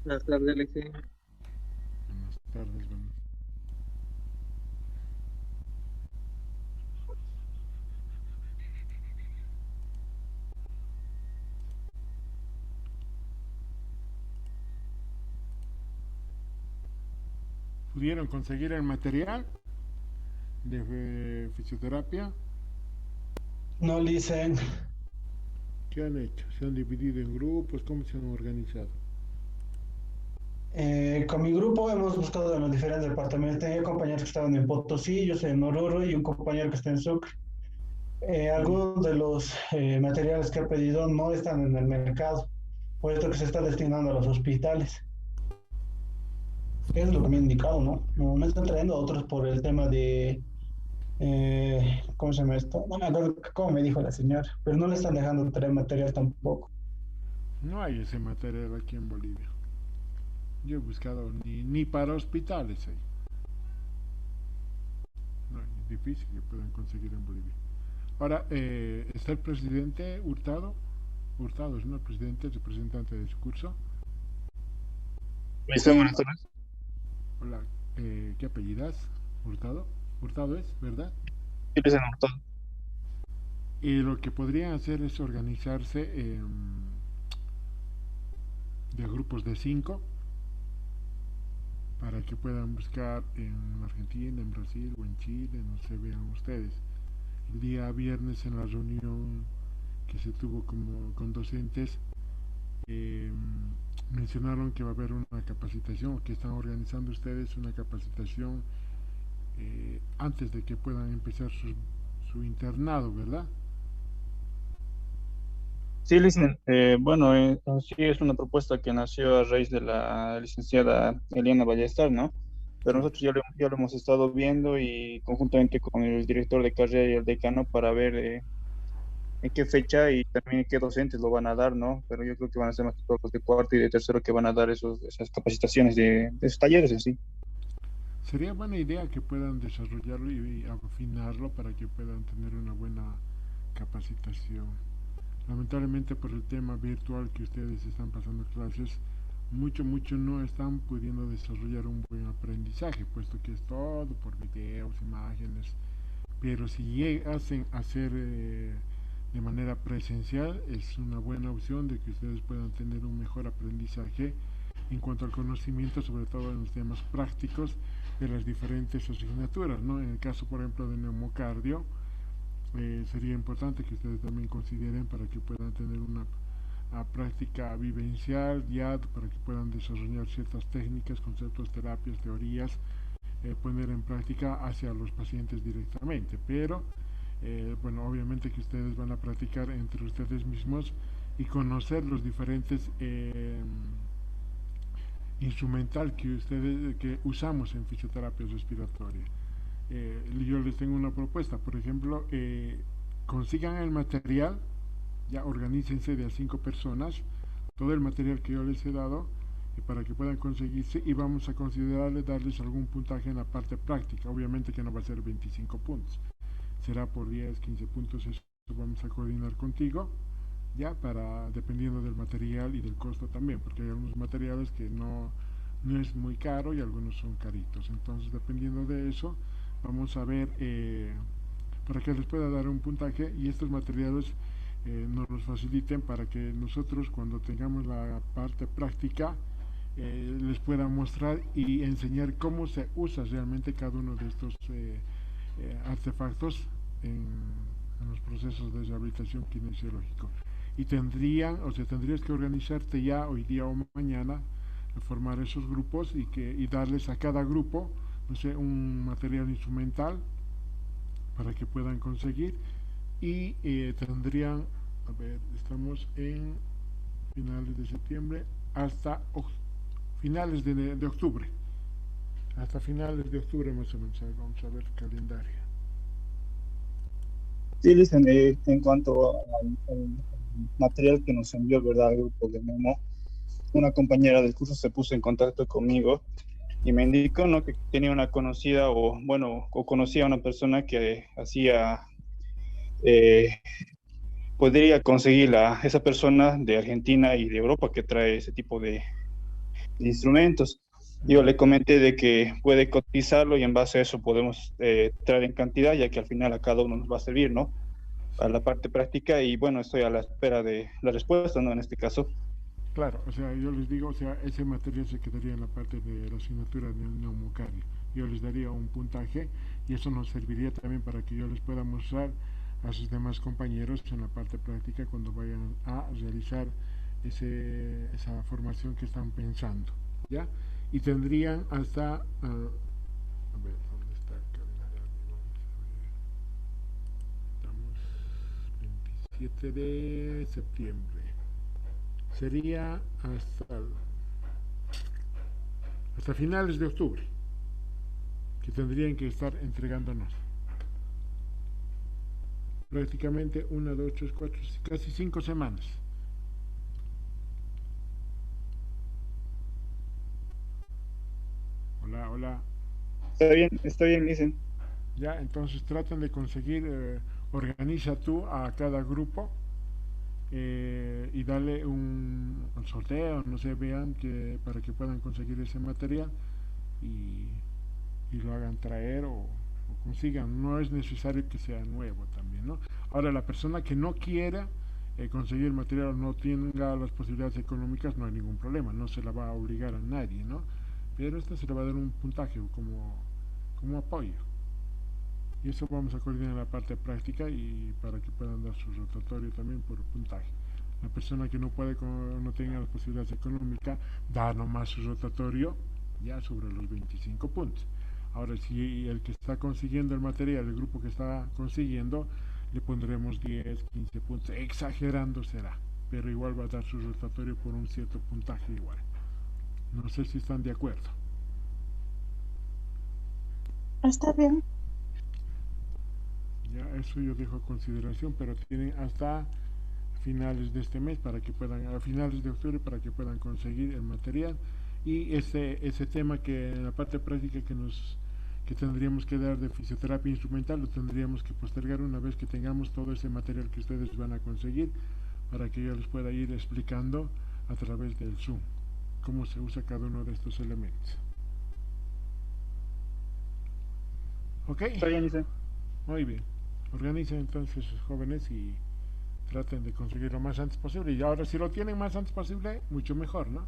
Buenas tardes, Alexei. Buenas tardes, bueno. ¿Pudieron conseguir el material de fisioterapia? No, Licen. ¿Qué han hecho? ¿Se han dividido en grupos? ¿Cómo se han organizado? Con mi grupo hemos buscado en los diferentes departamentos. Tenía compañeros que estaban en Potosí, yo soy en Oruro y un compañero que está en Sucre. Mm. Algunos de los materiales que he pedido no están en el mercado, por esto que se está destinando a los hospitales. Es lo que me han indicado, ¿no? No me están trayendo otros por el tema de, ¿cómo se llama esto? No me acuerdo cómo me dijo la señora, pero no le están dejando traer material tampoco. No hay ese material aquí en Bolivia. Yo he buscado ni para hospitales hay. No, es difícil que puedan conseguir en Bolivia. Ahora, está el presidente Hurtado. Hurtado es, ¿no? El presidente, el representante de su curso. Listo, buenas tardes. Hola, ¿qué apellidas? Hurtado. Hurtado es, ¿verdad? Sí, les anotó. Y lo que podrían hacer es organizarse de grupos de 5 para que puedan buscar en Argentina, en Brasil o en Chile, no sé, vean ustedes. El día viernes en la reunión que se tuvo como con docentes, eh, mencionaron que va a haber una capacitación, o que están organizando ustedes una capacitación antes de que puedan empezar su internado, ¿verdad? Sí, bueno, sí es una propuesta que nació a raíz de la licenciada Eliana Ballestar, ¿no? Pero Sí. nosotros ya lo hemos estado viendo y conjuntamente con el director de carrera y el decano para ver en qué fecha y también qué docentes lo van a dar, ¿no? Pero yo creo que van a ser más que todos los de cuarto y de tercero que van a dar esas capacitaciones de esos talleres en sí. Sería buena idea que puedan desarrollarlo y afinarlo para que puedan tener una buena capacitación. Lamentablemente por el tema virtual que ustedes están pasando clases, mucho no están pudiendo desarrollar un buen aprendizaje, puesto que es todo por videos, imágenes. Pero si llegasen a hacer de manera presencial, es una buena opción de que ustedes puedan tener un mejor aprendizaje en cuanto al conocimiento, sobre todo en los temas prácticos de las diferentes asignaturas, ¿no? En el caso, por ejemplo, de neumocardio, sería importante que ustedes también consideren para que puedan tener una práctica vivencial ya para que puedan desarrollar ciertas técnicas, conceptos, terapias, teorías, poner en práctica hacia los pacientes directamente. Pero, bueno, obviamente que ustedes van a practicar entre ustedes mismos y conocer los diferentes instrumental que ustedes que usamos en fisioterapia respiratoria. Yo les tengo una propuesta, por ejemplo, consigan el material, ya organícense de a 5 personas, todo el material que yo les he dado, para que puedan conseguirse y vamos a considerarles darles algún puntaje en la parte práctica. Obviamente que no va a ser 25 puntos, será por 10, 15 puntos, eso vamos a coordinar contigo, ya para, dependiendo del material y del costo también, porque hay algunos materiales que no es muy caro y algunos son caritos. Entonces, dependiendo de eso, vamos a ver para que les pueda dar un puntaje y estos materiales nos los faciliten para que nosotros cuando tengamos la parte práctica les pueda mostrar y enseñar cómo se usa realmente cada uno de estos artefactos en los procesos de rehabilitación kinesiológico. Y tendrían, o sea, tendrías que organizarte ya hoy día o mañana, formar esos grupos y darles a cada grupo, no sé, un material instrumental para que puedan conseguir y tendrían, a ver, estamos en finales de septiembre hasta finales de octubre, hasta finales de octubre más o menos, vamos a ver el calendario. Sí, en cuanto al material que nos envió, ¿verdad? El grupo de Memo, una compañera del curso se puso en contacto conmigo y me indicó, ¿no? Que tenía una conocida o, bueno, o conocía a una persona que hacía, eh, podría conseguir esa persona de Argentina y de Europa que trae ese tipo instrumentos. Yo le comenté de que puede cotizarlo y en base a eso podemos traer en cantidad, ya que al final a cada uno nos va a servir, ¿no? Para la parte práctica y bueno, estoy a la espera de la respuesta, ¿no? En este caso. Claro, o sea, yo les digo, o sea, ese material se quedaría en la parte de la asignatura de neumocardio. Yo les daría un puntaje y eso nos serviría también para que yo les pueda mostrar a sus demás compañeros en la parte práctica cuando vayan a realizar esa formación que están pensando, ¿ya? Y tendrían hasta, a ver, ¿dónde está el calendario? Vamos a ver, estamos 27 de septiembre. Sería hasta finales de octubre que tendrían que estar entregándonos. Prácticamente 1, 2, 3, 4, casi 5 semanas. Hola, hola. Está bien, dicen. Ya, entonces tratan de conseguir, organiza tú a cada grupo y dale un sorteo, no sé, vean que para que puedan conseguir ese material y, y lo hagan traer o consigan. No es necesario que sea nuevo también, ¿no? Ahora, la persona que no quiera conseguir material o no tenga las posibilidades económicas, no hay ningún problema, no se la va a obligar a nadie, ¿no? Pero esta se le va a dar un puntaje como apoyo. Y eso vamos a coordinar en la parte práctica y para que puedan dar su rotatorio también por puntaje. La persona que no puede, no tenga las posibilidades económicas, da nomás su rotatorio ya sobre los 25 puntos. Ahora, si el que está consiguiendo el material, el grupo que está consiguiendo, le pondremos 10, 15 puntos, exagerando será, pero igual va a dar su rotatorio por un cierto puntaje igual. No sé si están de acuerdo. Está bien. Ya, eso yo dejo a consideración, pero tienen hasta finales de este mes para que puedan, a finales de octubre para que puedan conseguir el material y ese tema que en la parte práctica que tendríamos que dar de fisioterapia instrumental lo tendríamos que postergar una vez que tengamos todo ese material que ustedes van a conseguir para que yo les pueda ir explicando a través del Zoom cómo se usa cada uno de estos elementos. ¿Ok? Está bien, dicen. Muy bien. Organicen entonces, jóvenes, y traten de conseguir lo más antes posible. Y ahora, si lo tienen más antes posible, mucho mejor, ¿no?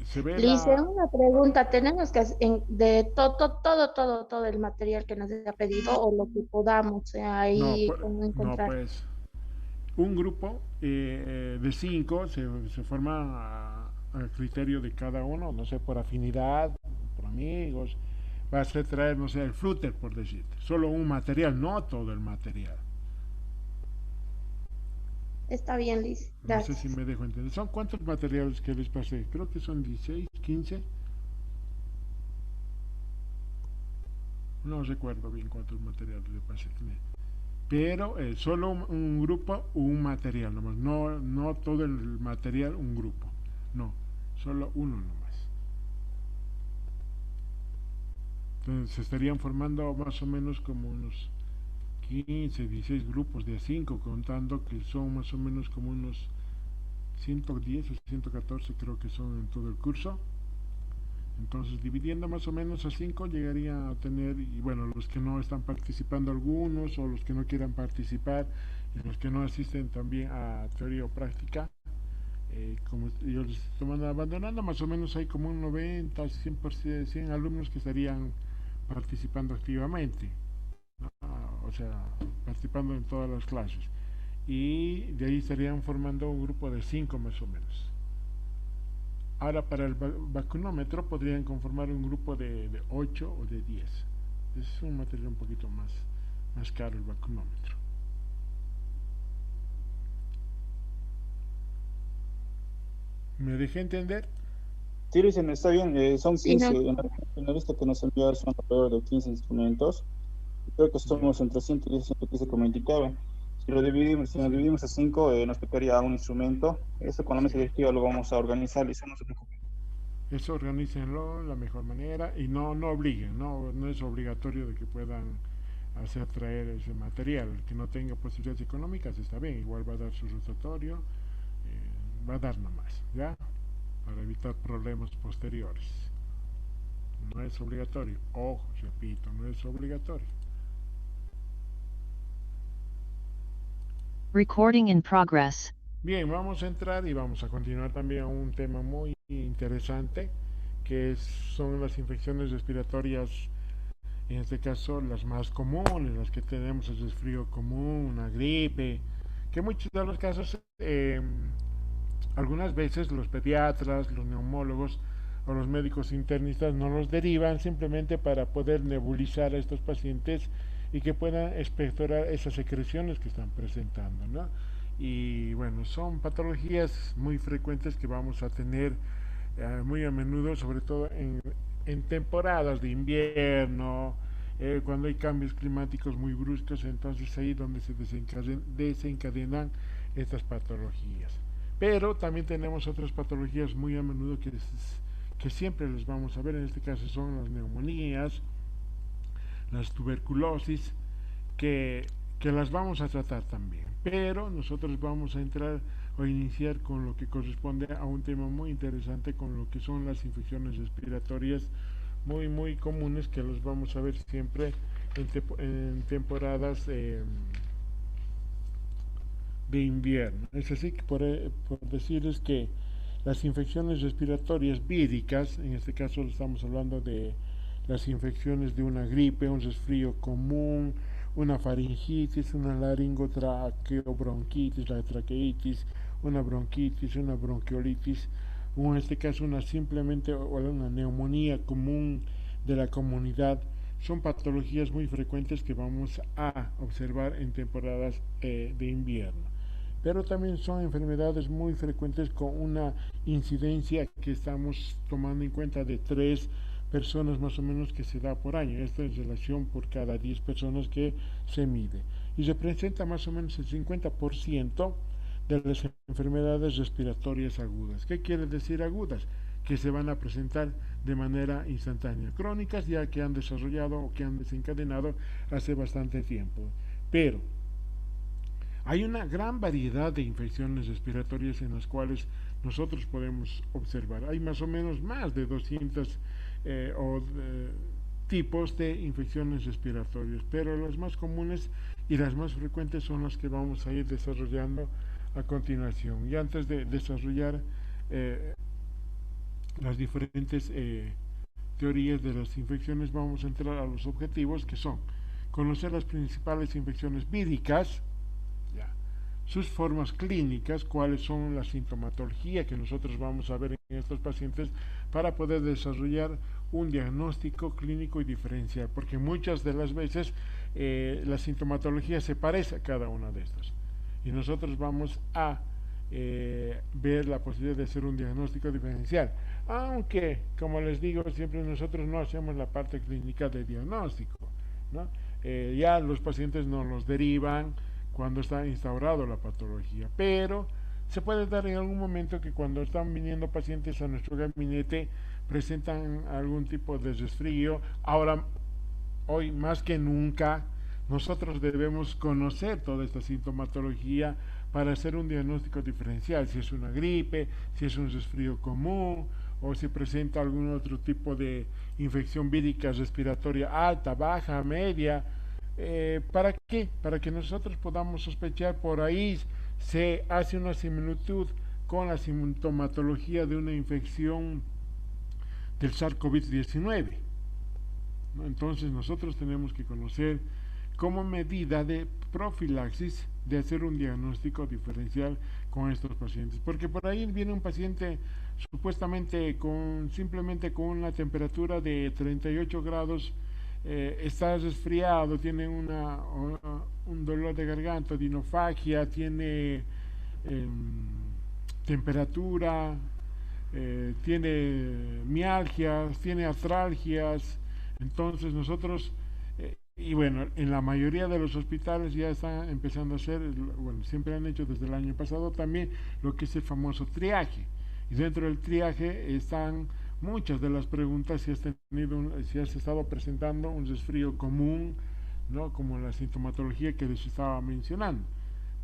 Se ve Le hice la... una pregunta. ¿Tenemos que de todo el material que nos ha pedido o lo que podamos? O sea, No, ahí cómo no, encontrar. pues, un grupo de 5 se forma a criterio de cada uno, no sé, por afinidad, por amigos. Va a ser traer, no sé, el flúter, por decirte. Solo un material, no todo el material. Está bien, Liz. No sé si Gracias. me dejo entender. ¿Son cuántos materiales que les pasé? Creo que son 16, 15. No recuerdo bien cuántos materiales les pasé. Pero solo un grupo, un material nomás. No, no todo el material, un grupo. No, solo uno nomás. Entonces se estarían formando más o menos como unos 15, 16 grupos de 5, contando que son más o menos como unos 110 o 114 creo que son en todo el curso. Entonces, dividiendo más o menos a 5 llegaría a tener, y bueno, los que no están participando algunos, o los que no quieran participar, y los que no asisten también a teoría o práctica, como yo les estoy tomando, abandonando, más o menos hay como un 90, 100%, 100 alumnos que estarían participando activamente, ¿no? O sea, participando en todas las clases. Y de ahí estarían formando un grupo de 5 más o menos. Ahora para el vacunómetro podrían conformar un grupo de 8 o de 10. Es un material un poquito más caro el vacunómetro. ¿Me dejé entender? Sí, dicen, está bien. Son Sí, 15. no. En la lista que nos enviaron son alrededor de 15 instrumentos. Creo que Ya. somos entre 110 y 115 como indicaba. Si nos Sí. dividimos a 5, nos tocaría un instrumento. Eso con la mesa directiva lo vamos a organizar, Lisa, no se preocupe. Eso organícenlo de la mejor manera y no obliguen, no es obligatorio de que puedan hacer traer ese material. El que no tenga posibilidades económicas está bien, igual va a dar su rotatorio, va a dar nomás, ¿ya? Para evitar problemas posteriores. No es obligatorio, ojo, repito, no es obligatorio. Recording in progress. Bien, vamos a entrar y vamos a continuar también a un tema muy interesante, que son las infecciones respiratorias, en este caso las más comunes, las que tenemos el resfrío común, una gripe, que en muchos de los casos, algunas veces los pediatras, los neumólogos o los médicos internistas no los derivan simplemente para poder nebulizar a estos pacientes y que puedan expectorar esas secreciones que están presentando, ¿no? Y bueno, son patologías muy frecuentes que vamos a tener muy a menudo, sobre todo en temporadas de invierno, cuando hay cambios climáticos muy bruscos, entonces ahí donde se desencadenan estas patologías. Pero también tenemos otras patologías muy a menudo que siempre les vamos a ver, en este caso son las neumonías, las tuberculosis, que las vamos a tratar también. Pero nosotros vamos a entrar o iniciar con lo que corresponde a un tema muy interesante, con lo que son las infecciones respiratorias muy comunes, que los vamos a ver siempre en temporadas de invierno. Es así que por decirles que las infecciones respiratorias víricas, en este caso estamos hablando de las infecciones de una gripe, un resfrío común, una faringitis, una laringotraqueobronquitis, la traqueitis, una bronquitis, una bronquiolitis, o en este caso simplemente una neumonía común de la comunidad, son patologías muy frecuentes que vamos a observar en temporadas de invierno. Pero también son enfermedades muy frecuentes con una incidencia que estamos tomando en cuenta de 3 personas más o menos que se da por año. Esto es relación por cada 10 personas que se mide. Y representa más o menos el 50% de las enfermedades respiratorias agudas. ¿Qué quiere decir agudas? Que se van a presentar de manera instantánea. Crónicas ya que han desarrollado o que han desencadenado hace bastante tiempo. Pero hay una gran variedad de infecciones respiratorias en las cuales nosotros podemos observar. Hay más o menos más de 200 tipos de infecciones respiratorias, pero las más comunes y las más frecuentes son las que vamos a ir desarrollando a continuación. Y antes de desarrollar las diferentes teorías de las infecciones, vamos a entrar a los objetivos, que son conocer las principales infecciones víricas, sus formas clínicas, cuáles son la sintomatología que nosotros vamos a ver en estos pacientes para poder desarrollar un diagnóstico clínico y diferencial, porque muchas de las veces la sintomatología se parece a cada una de estas y nosotros vamos a ver la posibilidad de hacer un diagnóstico diferencial, aunque como les digo siempre nosotros no hacemos la parte clínica de diagnóstico, ¿no? Ya los pacientes nos los derivan cuando está instaurado la patología, pero se puede dar en algún momento que cuando están viniendo pacientes a nuestro gabinete presentan algún tipo de resfrío. Ahora, hoy más que nunca, nosotros debemos conocer toda esta sintomatología para hacer un diagnóstico diferencial, si es una gripe, si es un resfrío común, o si presenta algún otro tipo de infección vírica respiratoria alta, baja, media. ¿Para qué? Para que nosotros podamos sospechar. Por ahí se hace una similitud con la sintomatología de una infección del SARS-CoV-19, ¿no? Entonces nosotros tenemos que conocer como medida de profilaxis de hacer un diagnóstico diferencial con estos pacientes, porque por ahí viene un paciente supuestamente simplemente con una temperatura de 38 grados, está resfriado, tiene un dolor de garganta, dinofagia, tiene temperatura, tiene mialgias, tiene artralgias. Entonces nosotros, y bueno, en la mayoría de los hospitales ya están empezando a hacer, bueno, siempre han hecho desde el año pasado también lo que es el famoso triaje. Y dentro del triaje están muchas de las preguntas: si has estado presentando un resfrío común, ¿no? Como la sintomatología que les estaba mencionando.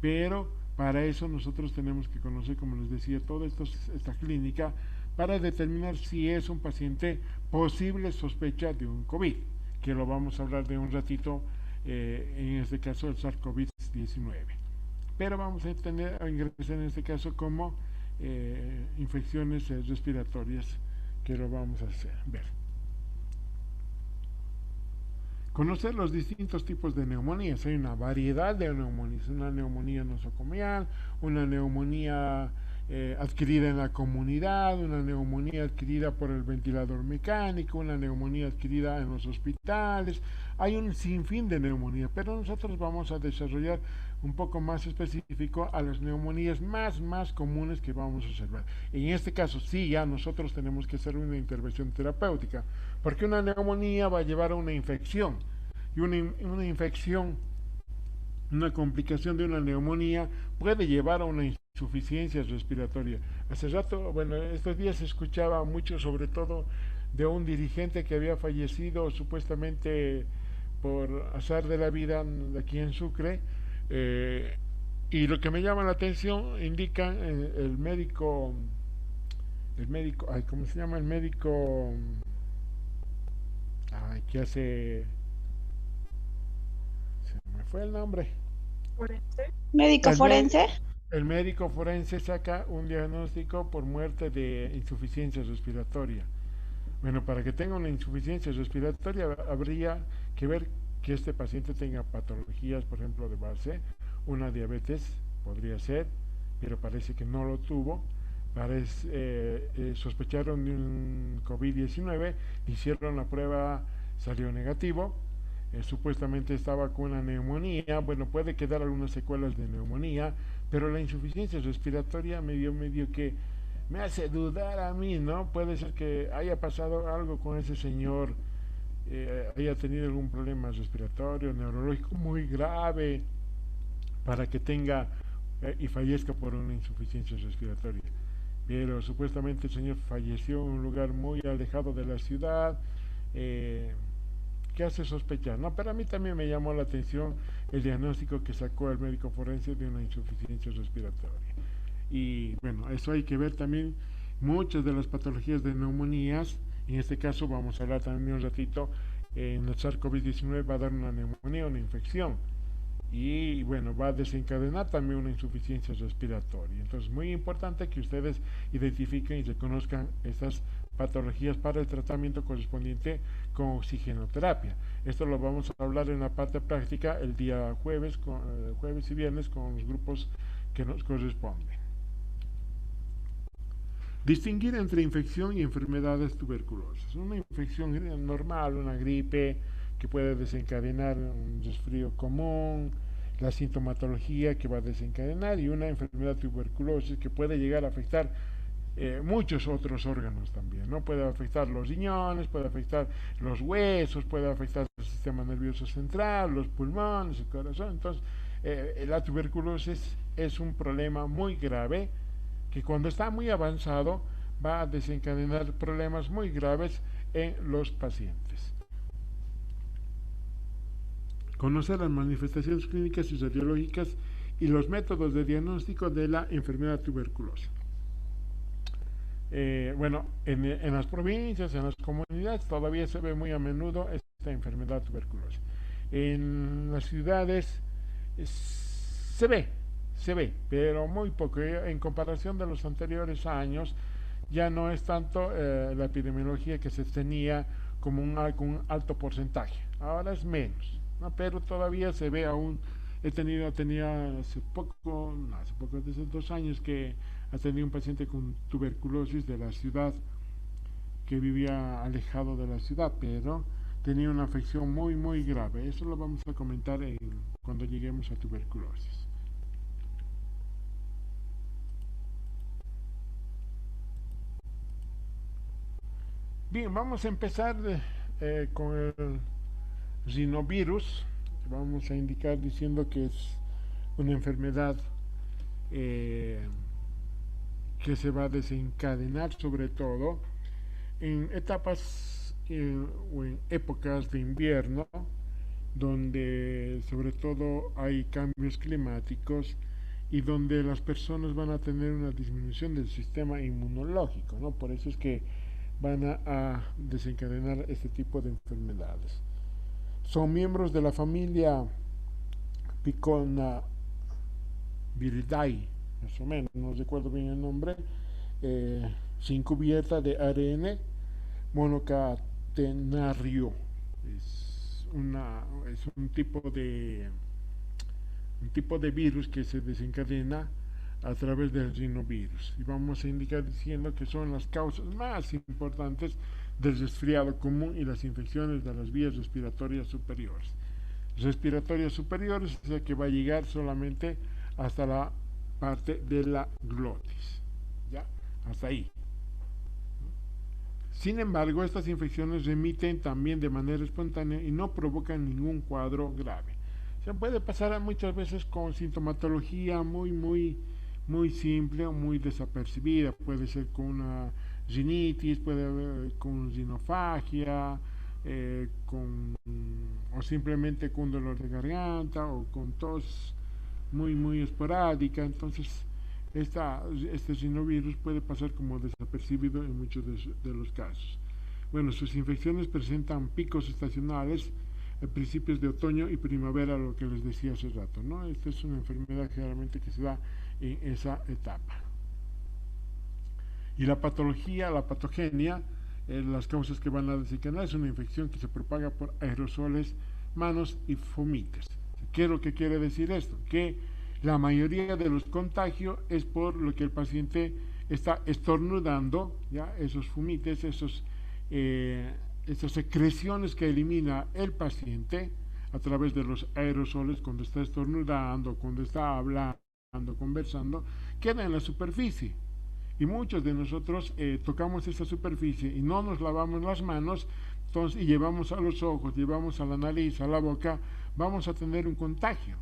Pero para eso nosotros tenemos que conocer, como les decía, toda esta clínica para determinar si es un paciente posible sospecha de un COVID, que lo vamos a hablar de un ratito, en este caso el SARS-CoV-19. Pero vamos a ingresar en este caso como infecciones respiratorias, que lo vamos a ver. Conocer los distintos tipos de neumonías. Hay una variedad de neumonías, una neumonía nosocomial, una neumonía adquirida en la comunidad, una neumonía adquirida por el ventilador mecánico, una neumonía adquirida en los hospitales. Hay un sinfín de neumonías, pero nosotros vamos a desarrollar un poco más específico a las neumonías más comunes que vamos a observar. En este caso, sí, ya nosotros tenemos que hacer una intervención terapéutica, porque una neumonía va a llevar a una infección, y una infección, una complicación de una neumonía puede llevar a una insuficiencia respiratoria. Hace rato, bueno, estos días se escuchaba mucho, sobre todo de un dirigente que había fallecido supuestamente por azar de la vida aquí en Sucre, y lo que me llama la atención indica el médico, ay, ¿cómo se llama? El médico, ay, que hace, se me fue el nombre. Médico El, me- forense. el médico forense saca un diagnóstico por muerte de insuficiencia respiratoria. Bueno, para que tenga una insuficiencia respiratoria habría que ver que este paciente tenga patologías, por ejemplo, de base, una diabetes podría ser, pero parece que no lo tuvo. Sospecharon de un COVID-19, hicieron la prueba, salió negativo, supuestamente estaba con una neumonía. Bueno, puede quedar algunas secuelas de neumonía, pero la insuficiencia respiratoria medio que me hace dudar a mí, ¿no? Puede ser que haya pasado algo con ese señor, haya tenido algún problema respiratorio, neurológico muy grave, para que tenga y fallezca por una insuficiencia respiratoria. Pero supuestamente el señor falleció en un lugar muy alejado de la ciudad, eh, que hace sospechar, ¿no? Pero a mí también me llamó la atención el diagnóstico que sacó el médico forense de una insuficiencia respiratoria. Y bueno, eso hay que ver también muchas de las patologías de neumonías. En este caso vamos a hablar también un ratito, en el SARS-CoV-19 va a dar una neumonía, una infección, y bueno, va a desencadenar también una insuficiencia respiratoria. Entonces, muy importante que ustedes identifiquen y reconozcan estas patologías para el tratamiento correspondiente con oxigenoterapia. Esto lo vamos a hablar en la parte práctica el día jueves, jueves y viernes, con los grupos que nos corresponden. Distinguir entre infección y enfermedades tuberculosas. Una infección normal, una gripe que puede desencadenar un resfrío común, la sintomatología que va a desencadenar, y una enfermedad tuberculosis que puede llegar a afectar muchos otros órganos también, ¿no? Puede afectar los riñones, puede afectar los huesos, puede afectar el sistema nervioso central, los pulmones, el corazón. Entonces, la tuberculosis es un problema muy grave que cuando está muy avanzado va a desencadenar problemas muy graves en los pacientes. Conocer las manifestaciones clínicas y radiológicas y los métodos de diagnóstico de la enfermedad tuberculosa. Bueno, en las provincias, en las comunidades, todavía se ve muy a menudo esta enfermedad tuberculosa. En las ciudades se ve, pero muy poco. En comparación de los anteriores años, ya no es tanto la epidemiología que se tenía como un alto porcentaje. Ahora es menos, ¿no? Pero todavía se ve aún. Tenía hace poco, desde 2 años, que atendí un paciente con tuberculosis de la ciudad, que vivía alejado de la ciudad, pero tenía una afección muy grave. Eso lo vamos a comentar cuando lleguemos a tuberculosis. Bien, vamos a empezar con el rinovirus. Vamos a indicar diciendo que es una enfermedad que se va a desencadenar sobre todo en etapas o en épocas de invierno, donde sobre todo hay cambios climáticos y donde las personas van a tener una disminución del sistema inmunológico, ¿no? Por eso es que van a desencadenar este tipo de enfermedades. Son miembros de la familia Piconaviridae, más o menos, no recuerdo bien el nombre, sin cubierta de ARN monocatenario. Es, es un tipo de virus que se desencadena a través del rinovirus. Y vamos a indicar diciendo que son las causas más importantes del resfriado común y las infecciones de las vías respiratorias superiores. Respiratorias superiores es la que va a llegar solamente hasta la parte de la glotis. ¿Ya? Hasta ahí. Sin embargo, estas infecciones remiten también de manera espontánea y no provocan ningún cuadro grave. Se puede pasar muchas veces con sintomatología muy simple o muy desapercibida. Puede ser con una rinitis, puede haber con rinofagia, o simplemente con dolor de garganta o con tos muy esporádica. Entonces, este rinovirus puede pasar como desapercibido en muchos de los casos. Bueno, sus infecciones presentan picos estacionales a principios de otoño y primavera, lo que les decía hace rato, ¿no? Esta es una enfermedad generalmente que se da en esa etapa. Y la patología, la patogenia, las causas que van a desencadenar es una infección que se propaga por aerosoles, manos y fomites. ¿Qué es lo que quiere decir esto? Que la mayoría de los contagios es por lo que el paciente está estornudando, ¿ya? Esos fumites, esas secreciones que elimina el paciente a través de los aerosoles cuando está estornudando, cuando está hablando, conversando, queda en la superficie. Y muchos de nosotros tocamos esa superficie y no nos lavamos las manos, entonces, y llevamos a los ojos, llevamos a la nariz, a la boca, vamos a tener un contagio.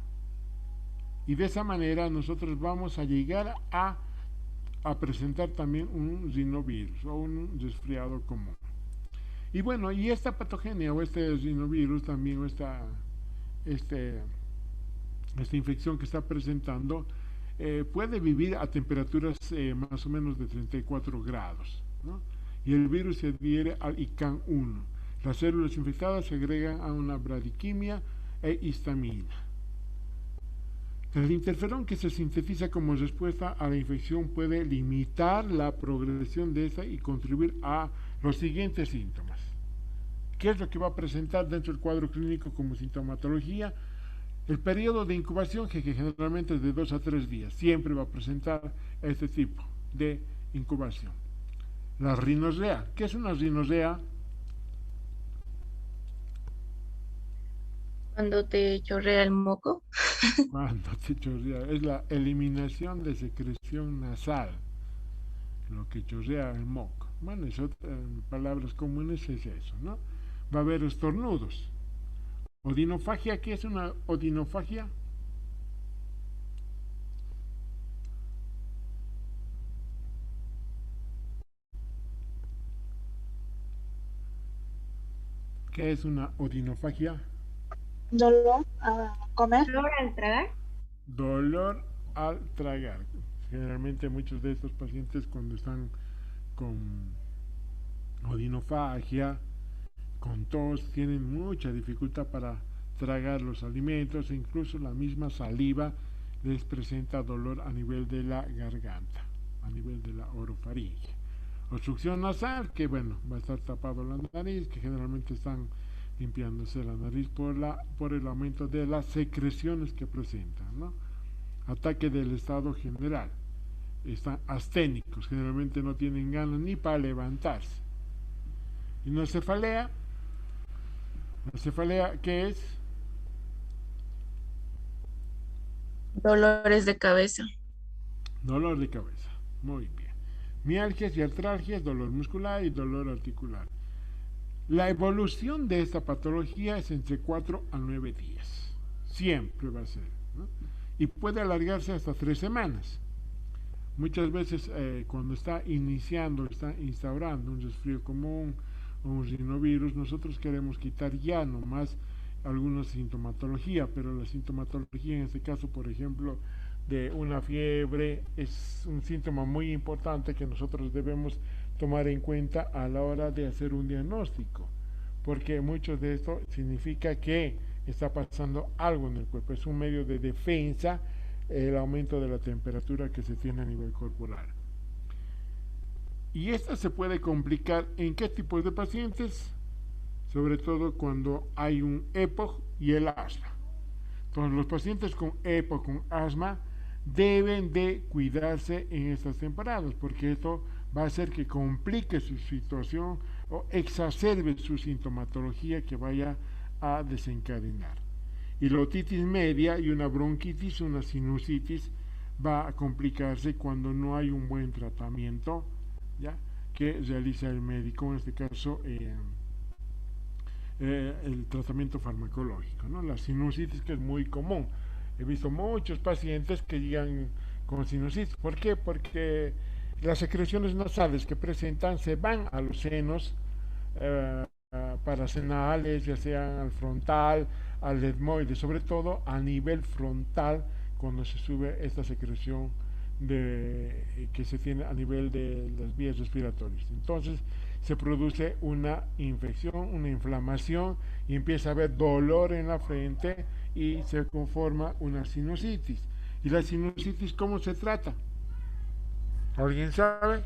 Y de esa manera nosotros vamos a llegar a presentar también un rinovirus o un resfriado común. Y bueno, y esta patogenia o este rinovirus también, o esta infección que está presentando, puede vivir a temperaturas más o menos de 34 grados, ¿no? Y el virus se adhiere al ICAN-1. Las células infectadas se agregan a una bradiquimia e histamina. El interferón que se sintetiza como respuesta a la infección puede limitar la progresión de esta y contribuir a los siguientes síntomas. ¿Qué es lo que va a presentar dentro del cuadro clínico como sintomatología? El periodo de incubación, que generalmente es de 2 a 3 días, siempre va a presentar este tipo de incubación. La rinorrea. ¿Qué es una rinorrea? Cuando te chorrea el moco. Cuando te chorrea. Es la eliminación de secreción nasal, lo que chorrea el moco. Bueno, eso, en palabras comunes es eso, ¿no? Va a haber estornudos. Odinofagia, ¿qué es una odinofagia? ¿Qué es una odinofagia? Dolor a comer. ¿Dolor al tragar? Dolor al tragar. Generalmente muchos de estos pacientes cuando están con odinofagia, con tos, tienen mucha dificultad para tragar los alimentos e incluso la misma saliva les presenta dolor a nivel de la garganta, a nivel de la orofaringe. Obstrucción nasal, que bueno, va a estar tapado la nariz, que generalmente están limpiándose la nariz por el aumento de las secreciones que presentan, ¿no? Ataque del estado general. Están asténicos, generalmente no tienen ganas ni para levantarse. Y una cefalea, ¿qué es? Dolores de cabeza. Dolor de cabeza, muy bien. Mialgias y artralgias, dolor muscular y dolor articular. La evolución de esta patología es entre 4 a 9 días. Siempre va a ser, ¿no? Y puede alargarse hasta 3 semanas. Muchas veces cuando está instaurando un resfrío común o un rinovirus, nosotros queremos quitar ya nomás alguna sintomatología, pero la sintomatología en este caso, por ejemplo, de una fiebre, es un síntoma muy importante que nosotros debemos tomar en cuenta a la hora de hacer un diagnóstico, porque mucho de esto significa que está pasando algo en el cuerpo, es un medio de defensa el aumento de la temperatura que se tiene a nivel corporal. Y esta se puede complicar en qué tipos de pacientes, sobre todo cuando hay un EPOC y el asma. Entonces los pacientes con EPOC, con asma, deben de cuidarse en estas temporadas, porque esto va a hacer que complique su situación o exacerbe su sintomatología que vaya a desencadenar. Y la otitis media y una bronquitis, una sinusitis, va a complicarse cuando no hay un buen tratamiento, ¿ya?, que realiza el médico, en este caso el tratamiento farmacológico, ¿no? La sinusitis, que es muy común. He visto muchos pacientes que llegan con sinusitis. ¿Por qué? Porque las secreciones nasales que presentan se van a los senos parasenales, ya sean al frontal, al etmoide, sobre todo a nivel frontal, cuando se sube esta secreción que se tiene a nivel de las vías respiratorias. Entonces se produce una infección, una inflamación, y empieza a haber dolor en la frente y se conforma una sinusitis. ¿Y la sinusitis cómo se trata? ¿Alguien sabe?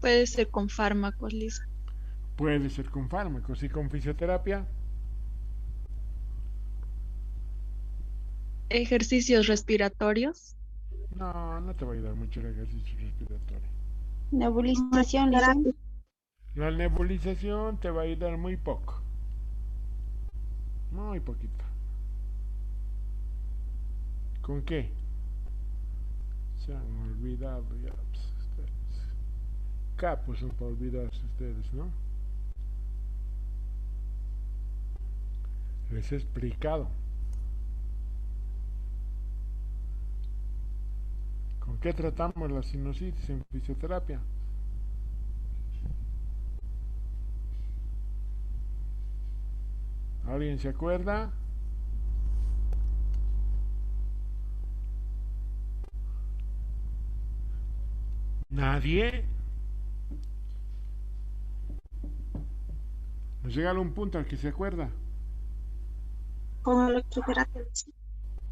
Puede ser con fármacos, Lisa. Puede ser con fármacos y con fisioterapia. Ejercicios respiratorios. No, no te va a ayudar mucho el ejercicio respiratorio. Nebulización, Lisa. La nebulización te va a ayudar muy poco. Muy poquito. ¿Con qué? Se han olvidado ya, pues, ustedes. Capos son para olvidarse ustedes, ¿no? Les he explicado. ¿Con qué tratamos la sinusitis en fisioterapia? ¿Alguien se acuerda? ¿Nadie? Nos regala un punto al que se acuerda. Con electroterapia.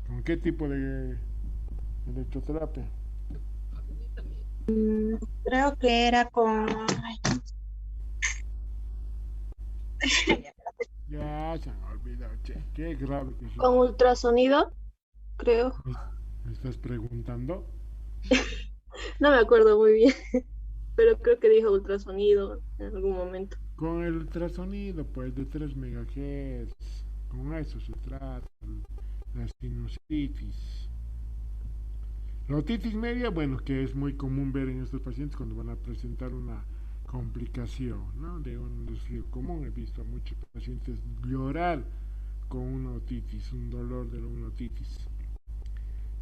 ¿Con qué tipo de electroterapia? Creo que era con... Ya se han olvidado, che. Qué grave que Con ultrasonido, creo. me estás preguntando. No me acuerdo muy bien, pero creo que dijo ultrasonido en algún momento. Con el ultrasonido, pues, de 3 MHz. Con eso se trata. La sinusitis. La otitis media, bueno, que es muy común ver en estos pacientes cuando van a presentar una complicación, ¿no?, de un resfrío común. He visto a muchos pacientes llorar con una otitis, un dolor de una otitis.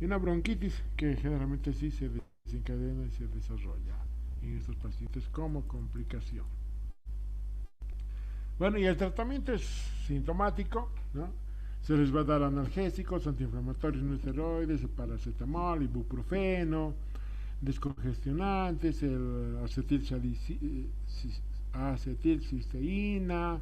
Y una bronquitis que generalmente sí se desencadena y se desarrolla en estos pacientes como complicación. Bueno, y el tratamiento es sintomático, ¿no? Se les va a dar analgésicos, antiinflamatorios no esteroides, el paracetamol, ibuprofeno, descongestionantes, el acetilcisteína,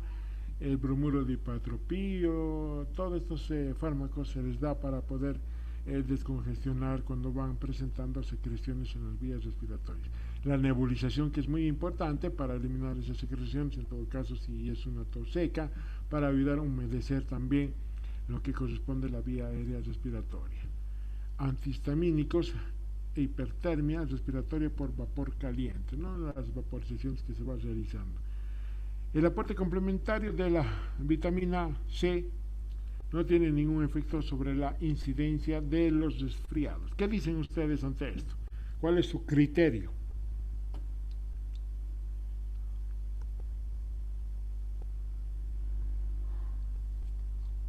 el bromuro de ipatropío. Todos estos fármacos se les da para poder descongestionar cuando van presentando secreciones en las vías respiratorias. La nebulización, que es muy importante para eliminar esas secreciones, en todo caso si es una tos seca, para ayudar a humedecer también lo que corresponde a la vía aérea respiratoria. Antihistamínicos e hipertermia respiratoria por vapor caliente, ¿no?, las vaporizaciones que se van realizando. El aporte complementario de la vitamina C no tiene ningún efecto sobre la incidencia de los resfriados. ¿Qué dicen ustedes ante esto? ¿Cuál es su criterio?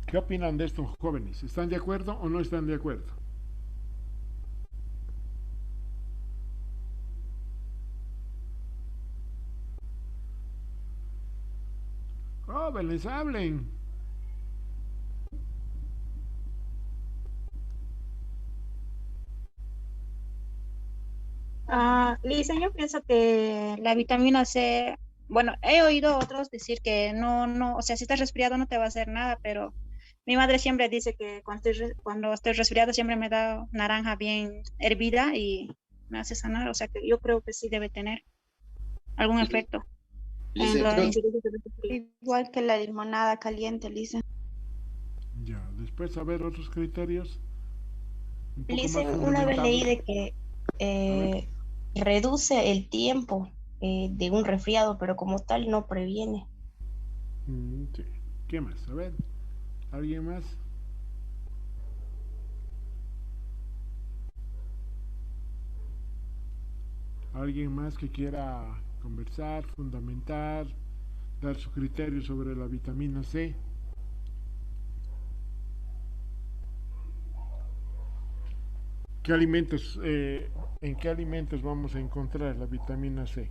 ¿Qué opinan de estos jóvenes? ¿Están de acuerdo o no están de acuerdo? Jóvenes, hablen. Lisa, yo pienso que la vitamina C, bueno, he oído a otros decir que o sea, si estás resfriado no te va a hacer nada, pero mi madre siempre dice que cuando estoy resfriado siempre me da naranja bien hervida y me hace sanar, o sea que yo creo que sí debe tener algún efecto en Lisa, la creo, incidencia de resfriado. Igual que la limonada caliente, Lisa. Ya, después a ver otros criterios un poco más Listen, una vez leí fundamentados. de que A ver, reduce el tiempo de un resfriado, pero como tal no previene. sí. ¿Qué más? A ver, ¿alguien más? ¿Alguien más que quiera conversar, fundamentar, dar su criterio sobre la vitamina C? ¿Qué alimentos, ¿En qué alimentos vamos a encontrar la vitamina C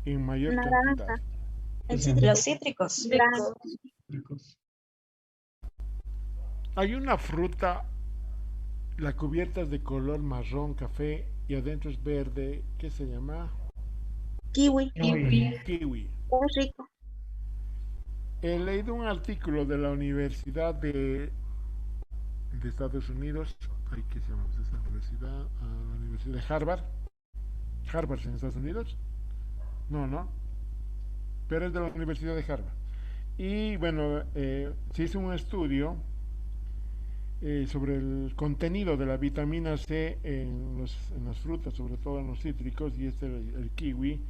en mayor cantidad? Naranja, Los cítricos. blanco. Ricos. Hay una fruta, la cubierta es de color marrón café y adentro es verde, ¿qué se llama? Kiwi, Kiwi. es rico. He leído un artículo de la Universidad de Estados Unidos, ay, ¿qué se llama esa universidad? La Universidad de Harvard. Harvard en Estados Unidos. No, pero es de la Universidad de Harvard. Y bueno, se hizo un estudio sobre el contenido de la vitamina C en las frutas, sobre todo en los cítricos, y el kiwi,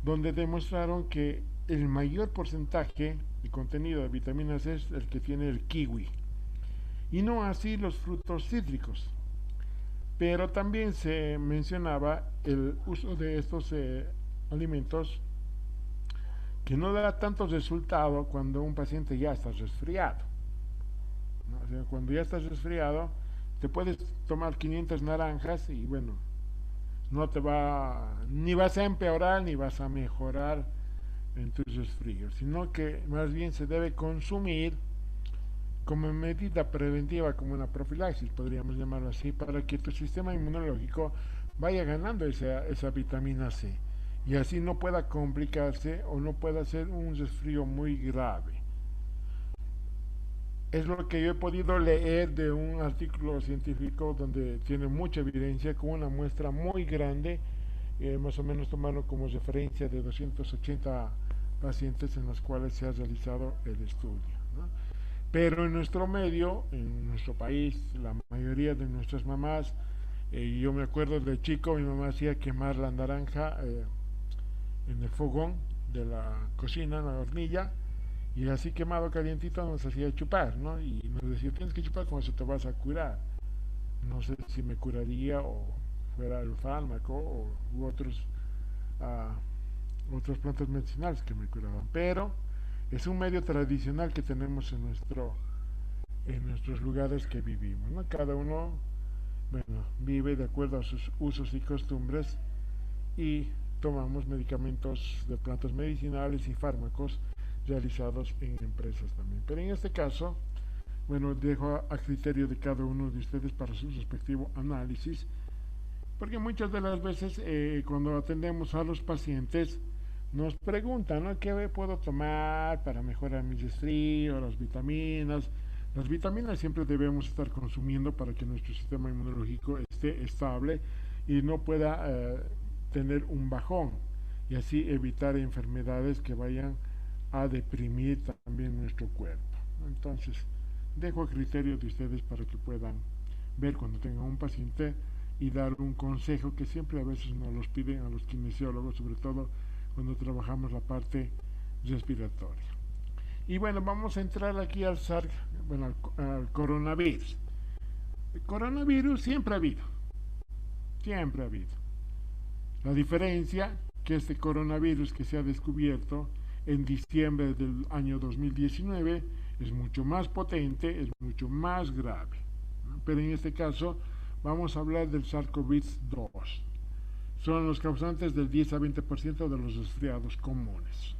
donde demostraron que el mayor porcentaje de contenido de vitamina C es el que tiene el kiwi, y no así los frutos cítricos. Pero también se mencionaba el uso de estos alimentos que no da tanto resultado cuando un paciente ya está resfriado, ¿no? O sea, cuando ya estás resfriado, te puedes tomar 500 naranjas y bueno, no te va, ni vas a empeorar ni vas a mejorar en tus resfríos, sino que más bien se debe consumir como medida preventiva, como una profilaxis, podríamos llamarlo así, para que tu sistema inmunológico vaya ganando esa vitamina C y así no pueda complicarse o no pueda ser un resfrío muy grave. Es lo que yo he podido leer de un artículo científico donde tiene mucha evidencia con una muestra muy grande, más o menos tomarlo como referencia de 280 pacientes en los cuales se ha realizado el estudio, ¿no? Pero en nuestro medio, en nuestro país, la mayoría de nuestras mamás, yo me acuerdo de chico, mi mamá hacía quemar la naranja en el fogón de la cocina, en la hornilla, y así quemado calientito nos hacía chupar, ¿no? Y nos decía, tienes que chupar como eso te vas a curar. No sé si me curaría o fuera el fármaco u otras plantas medicinales que me curaban, pero es un medio tradicional que tenemos en nuestros lugares que vivimos, ¿no? Cada uno, bueno, vive de acuerdo a sus usos y costumbres y tomamos medicamentos de plantas medicinales y fármacos realizados en empresas también. Pero en este caso, bueno, dejo a criterio de cada uno de ustedes para su respectivo análisis, porque muchas de las veces cuando atendemos a los pacientes nos preguntan, ¿no? ¿Qué puedo tomar para mejorar mi resfrío, las vitaminas? Las vitaminas siempre debemos estar consumiendo para que nuestro sistema inmunológico esté estable y no pueda tener un bajón y así evitar enfermedades que vayan a deprimir también nuestro cuerpo. Entonces, dejo a criterio de ustedes para que puedan ver cuando tengan un paciente y dar un consejo que siempre a veces nos los piden a los kinesiólogos, sobre todo cuando trabajamos la parte respiratoria. Y bueno, vamos a entrar aquí al al coronavirus. El coronavirus siempre ha habido, siempre ha habido. La diferencia que este coronavirus que se ha descubierto en diciembre del año 2019 es mucho más potente, es mucho más grave, ¿no? Pero en este caso vamos a hablar del SARS-CoV-2. Son los causantes del 10 a 20% de los resfriados comunes.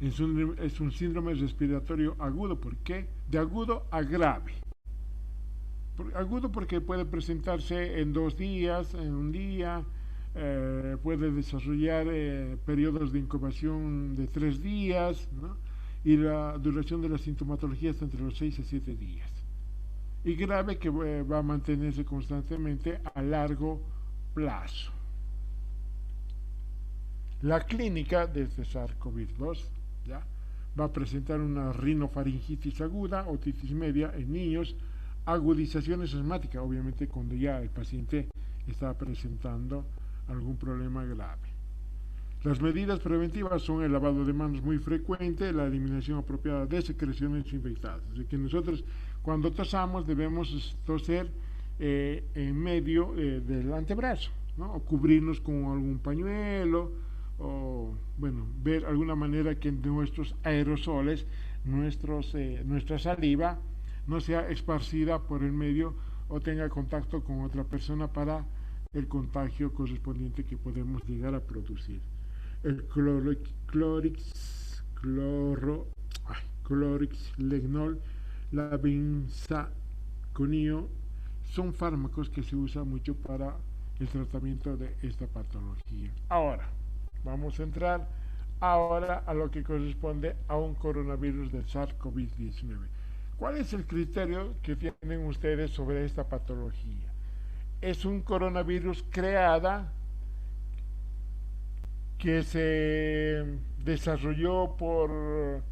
Es un síndrome respiratorio agudo. ¿Por qué? De agudo a grave. Agudo porque puede presentarse en 2 días, en un día, puede desarrollar periodos de incubación de 3 días, ¿no? Y la duración de la sintomatología está entre los 6 a 7 días. Y grave que va a mantenerse constantemente a largo plazo. La clínica de este SARS-CoV-2 ¿ya? Va a presentar una rinofaringitis aguda, otitis media en niños, agudizaciones asmáticas, obviamente cuando ya el paciente está presentando algún problema grave. Las medidas preventivas son el lavado de manos muy frecuente, la eliminación apropiada de secreciones infectadas. Así que nosotros cuando tosamos debemos toser en medio del antebrazo, ¿no? O cubrirnos con algún pañuelo, o bueno, ver alguna manera que nuestros aerosoles, nuestra saliva, no sea esparcida por el medio o tenga contacto con otra persona para el contagio correspondiente que podemos llegar a producir. El clorixlenol, la benzaconio son fármacos que se usan mucho para el tratamiento de esta patología. Ahora, vamos a entrar ahora a lo que corresponde a un coronavirus del SARS-CoV-19. ¿Cuál es el criterio que tienen ustedes sobre esta patología? Es un coronavirus creada que se desarrolló por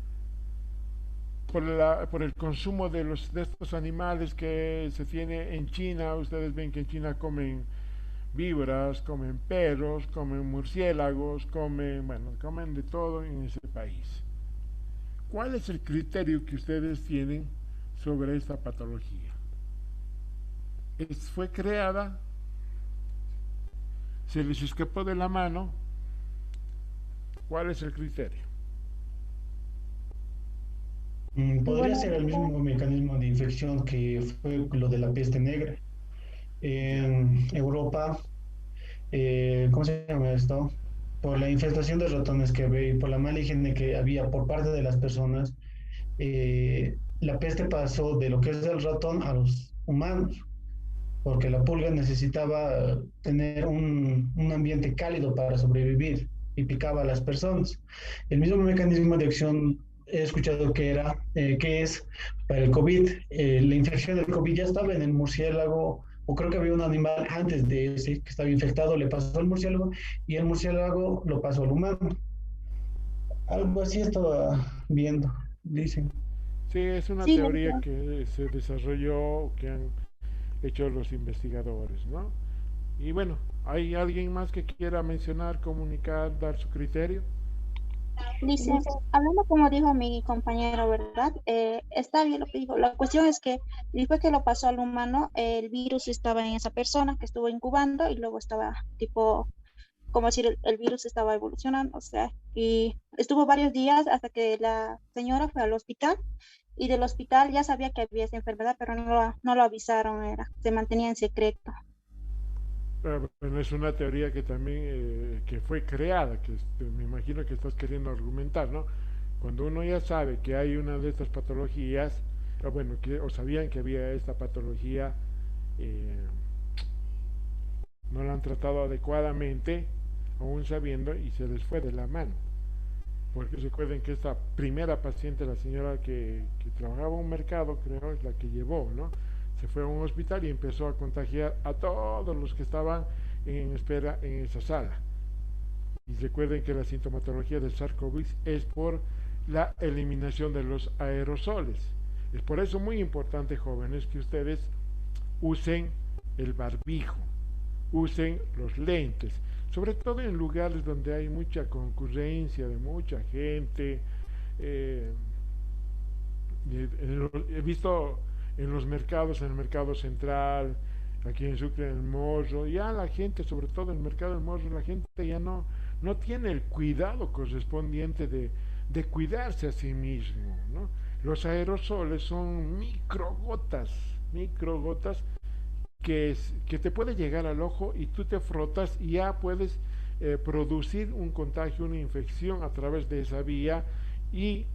el consumo de estos animales que se tiene en China. Ustedes ven que en China comen víboras, comen perros, comen murciélagos, comen de todo en ese país. ¿Cuál es el criterio que ustedes tienen sobre esta patología? Fue creada, se les escapó de la mano. ¿Cuál es el criterio? Podría ser el mismo mecanismo de infección que fue lo de la peste negra. En Europa, ¿cómo se llama esto? Por la infestación de ratones que había y por la mala higiene que había por parte de las personas, la peste pasó de lo que es el ratón a los humanos, porque la pulga necesitaba tener un ambiente cálido para sobrevivir y picaba a las personas. El mismo mecanismo de acción he escuchado que es para el COVID. La infección del COVID ya estaba en el murciélago, o creo que había un animal antes de ese que estaba infectado, le pasó al murciélago y el murciélago lo pasó al humano. Algo así estaba viendo, dicen. Sí, es una Sí, teoría que se desarrolló, que han hecho los investigadores, ¿no? Y bueno, ¿hay alguien más que quiera mencionar, comunicar, dar su criterio? dice, hablando como dijo mi compañero, ¿verdad? Está bien lo que dijo. La cuestión es que después que lo pasó al humano, el virus estaba en esa persona que estuvo incubando y luego estaba tipo, como decir, el virus estaba evolucionando, o sea, y estuvo varios días hasta que la señora fue al hospital y del hospital ya sabía que había esa enfermedad, pero no lo avisaron, se mantenía en secreto. Bueno, es una teoría que también que fue creada, que me imagino que estás queriendo argumentar, ¿no? Cuando uno ya sabe que hay una de estas patologías, o sabían que había esta patología, eh, no la han tratado adecuadamente, aún sabiendo, y se les fue de la mano. Porque recuerden que esta primera paciente, la señora que trabajaba en un mercado, creo, es la que llevó, ¿no? Se fue a un hospital y empezó a contagiar a todos los que estaban en espera en esa sala. Y recuerden que la sintomatología del SARS-CoV es por la eliminación de los aerosoles. Es por eso muy importante, jóvenes, que ustedes usen el barbijo, usen los lentes, sobre todo en lugares donde hay mucha concurrencia de mucha gente. He visto en los mercados, en el mercado central, aquí en Sucre, en el Morro, ya la gente, sobre todo en el mercado del Morro, la gente ya no tiene el cuidado correspondiente de cuidarse a sí mismo, ¿no? Los aerosoles son microgotas que te puede llegar al ojo y tú te frotas y ya puedes producir un contagio, una infección a través de esa vía y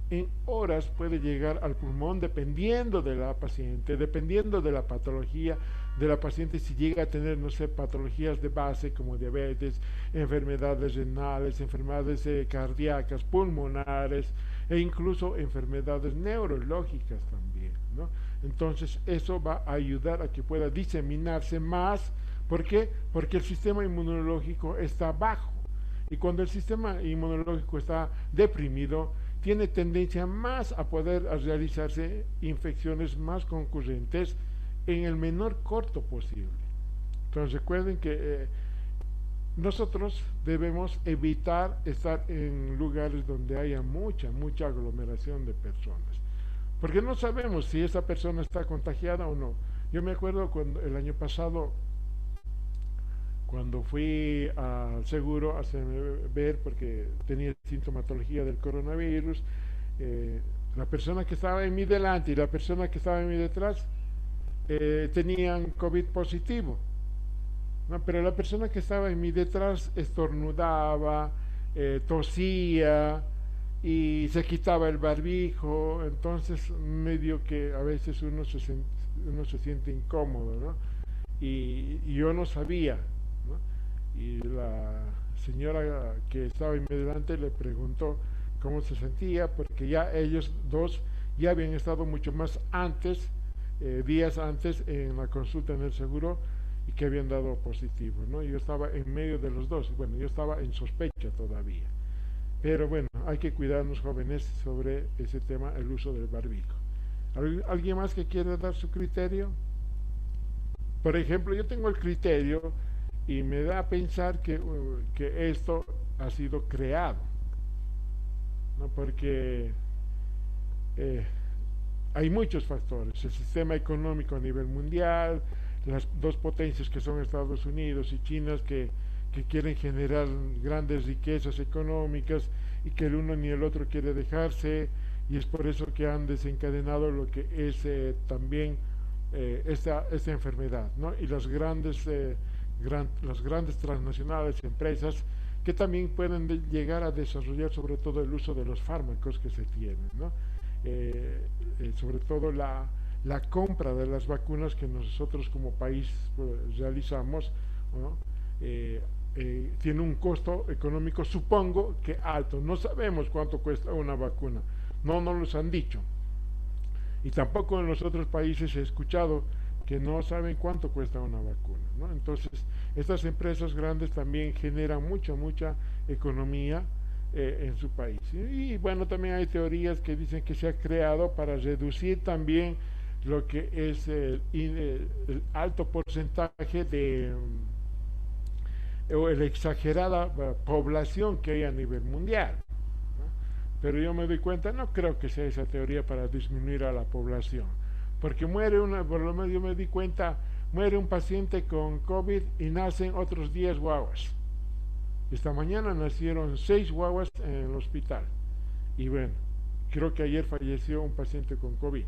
en horas puede llegar al pulmón dependiendo de la paciente, dependiendo de la patología de la paciente, si llega a tener, no sé, patologías de base como diabetes, enfermedades renales, enfermedades cardíacas, pulmonares e incluso enfermedades neurológicas también, ¿no? Entonces eso va a ayudar a que pueda diseminarse más. ¿Por qué? Porque el sistema inmunológico está bajo. Y cuando el sistema inmunológico está deprimido, tiene tendencia más a poder a realizarse infecciones más concurrentes en el menor corto posible. Entonces recuerden que nosotros debemos evitar estar en lugares donde haya mucha aglomeración de personas, porque no sabemos si esa persona está contagiada o no. Yo me acuerdo cuando el año pasado, cuando fui al seguro a hacerme ver porque tenía sintomatología del coronavirus, la persona que estaba en mi delante y la persona que estaba en mi detrás tenían COVID positivo, ¿no? Pero la persona que estaba en mi detrás estornudaba, tosía y se quitaba el barbijo, entonces medio que a veces uno se siente incómodo, ¿no? Y yo no sabía, ¿no? Y la señora que estaba en mi delante le preguntó cómo se sentía, porque ya ellos dos ya habían estado mucho más antes, días antes, en la consulta en el seguro y que habían dado positivo, ¿no? Yo estaba en medio de los dos, bueno, yo estaba en sospecha todavía. Pero bueno, hay que cuidarnos, jóvenes, sobre ese tema, el uso del barbijo. ¿Alguien más que quiera dar su criterio? Por ejemplo, yo tengo el criterio y me da a pensar que esto ha sido creado, ¿no? Porque hay muchos factores, el sistema económico a nivel mundial, las dos potencias que son Estados Unidos y China que quieren generar grandes riquezas económicas y que el uno ni el otro quiere dejarse, y es por eso que han desencadenado lo que es también esta enfermedad, ¿no? Y las grandes transnacionales, empresas que también pueden llegar a desarrollar sobre todo el uso de los fármacos que se tienen, ¿no? Sobre todo la compra de las vacunas que nosotros como país realizamos, ¿no? Tiene un costo económico, supongo que alto. No sabemos cuánto cuesta una vacuna, no nos los han dicho, y tampoco en los otros países he escuchado que no saben cuánto cuesta una vacuna, ¿no? Entonces estas empresas grandes también generan mucha economía en su país. Y bueno, también hay teorías que dicen que se ha creado para reducir también lo que es el alto porcentaje o la exagerada población que hay a nivel mundial, ¿no? Pero yo me doy cuenta, no creo que sea esa teoría para disminuir a la población, porque por lo menos yo me di cuenta, muere un paciente con COVID y nacen otros 10 guaguas. Esta mañana nacieron 6 guaguas en el hospital, y bueno, creo que ayer falleció un paciente con COVID.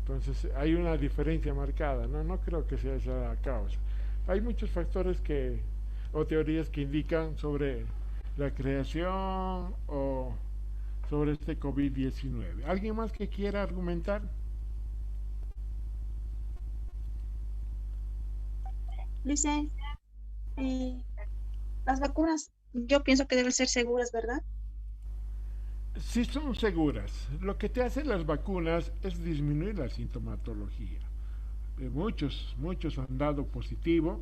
Entonces hay una diferencia marcada, no creo que sea esa la causa. Hay muchos factores o teorías que indican sobre la creación o sobre este COVID-19. ¿Alguien más que quiera argumentar? Dice, las vacunas yo pienso que deben ser seguras, ¿verdad? Sí son seguras. Lo que te hacen las vacunas es disminuir la sintomatología. Muchos han dado positivo,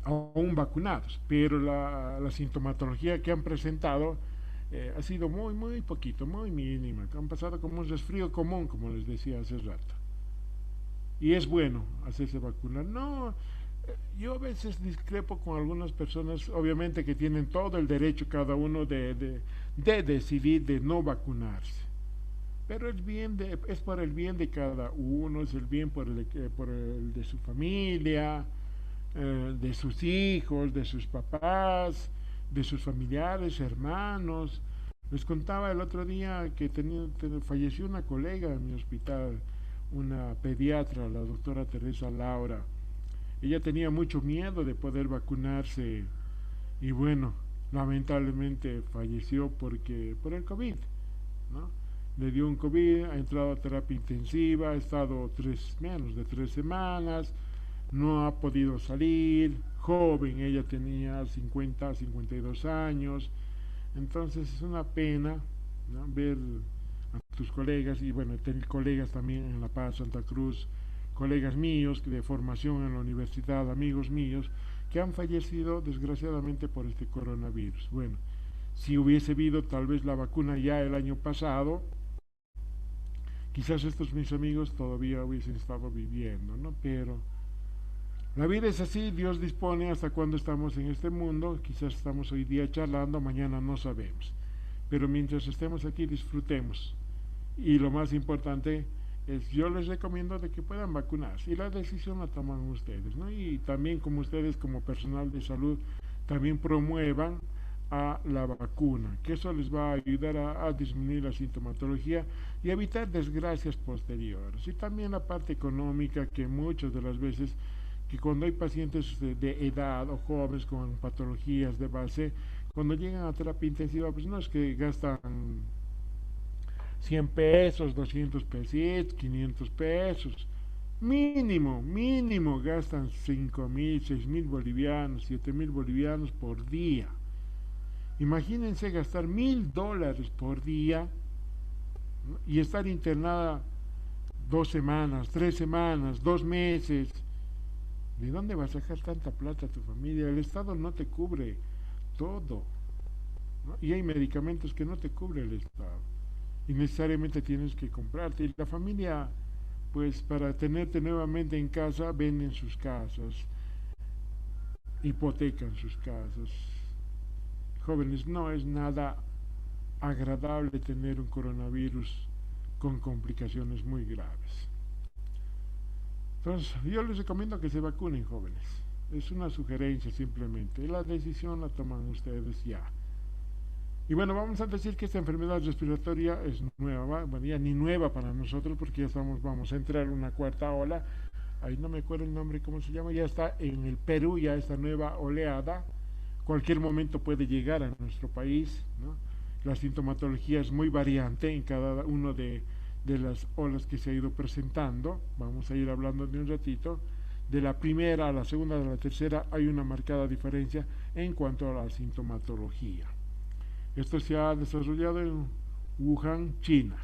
aún vacunados, pero la sintomatología que han presentado ha sido muy poquito, muy mínima, que han pasado como un resfrío común, como les decía hace rato. Y es bueno hacerse vacunar. No, yo a veces discrepo con algunas personas, obviamente que tienen todo el derecho cada uno de decidir de no vacunarse, pero es por el bien de cada uno, es el bien por el de su familia, de sus hijos, de sus papás, de sus familiares, hermanos. Les contaba el otro día que falleció una colega en mi hospital, una pediatra, la doctora Teresa Laura. Ella tenía mucho miedo de poder vacunarse y bueno, lamentablemente falleció por el COVID, ¿no? Le dio un COVID, ha entrado a terapia intensiva, ha estado menos de 3 semanas, no ha podido salir, joven, ella tenía 52 años, entonces es una pena, ¿no? Ver a tus colegas, y bueno, tener colegas también en La Paz, Santa Cruz, colegas míos de formación en la universidad, amigos míos, que han fallecido desgraciadamente por este coronavirus. Bueno, si hubiese habido tal vez la vacuna ya el año pasado, quizás estos mis amigos todavía hubiesen estado viviendo, ¿no? Pero la vida es así, Dios dispone hasta cuando estamos en este mundo, quizás estamos hoy día charlando, mañana no sabemos. Pero mientras estemos aquí disfrutemos. Y lo más importante es, yo les recomiendo de que puedan vacunarse y la decisión la toman ustedes, ¿no? Y también como ustedes como personal de salud también promuevan a la vacuna, que eso les va a ayudar a disminuir la sintomatología y evitar desgracias posteriores. Y también la parte económica, que muchas de las veces que cuando hay pacientes de edad o jóvenes con patologías de base, cuando llegan a terapia intensiva, pues no es que gastan 100 pesos, 200 pesos, 500 pesos. Mínimo gastan 5.000, 6.000 bolivianos, 7.000 bolivianos por día. Imagínense gastar $1.000 por día, ¿no? Y estar internada 2 semanas, 3 semanas, 2 meses. ¿De dónde va a sacar tanta plata tu familia? El Estado no te cubre todo, ¿no? Y hay medicamentos que no te cubre el Estado. Y necesariamente tienes que comprarte. Y la familia, pues para tenerte nuevamente en casa, venden sus casas, hipotecan sus casas. Jóvenes, no es nada agradable tener un coronavirus con complicaciones muy graves. Entonces, yo les recomiendo que se vacunen, jóvenes. Es una sugerencia simplemente. La decisión la toman ustedes ya. Y bueno, vamos a decir que esta enfermedad respiratoria es nueva, bueno, ya ni nueva para nosotros porque ya vamos a entrar en una cuarta ola. Ahí no me acuerdo el nombre, ¿cómo se llama? Ya está en el Perú, ya esta nueva oleada. Cualquier momento puede llegar a nuestro país, ¿no? La sintomatología es muy variante en cada uno de las olas que se ha ido presentando. Vamos a ir hablando de un ratito. De la primera a la segunda, a la tercera, hay una marcada diferencia en cuanto a la sintomatología. Esto se ha desarrollado en Wuhan, China.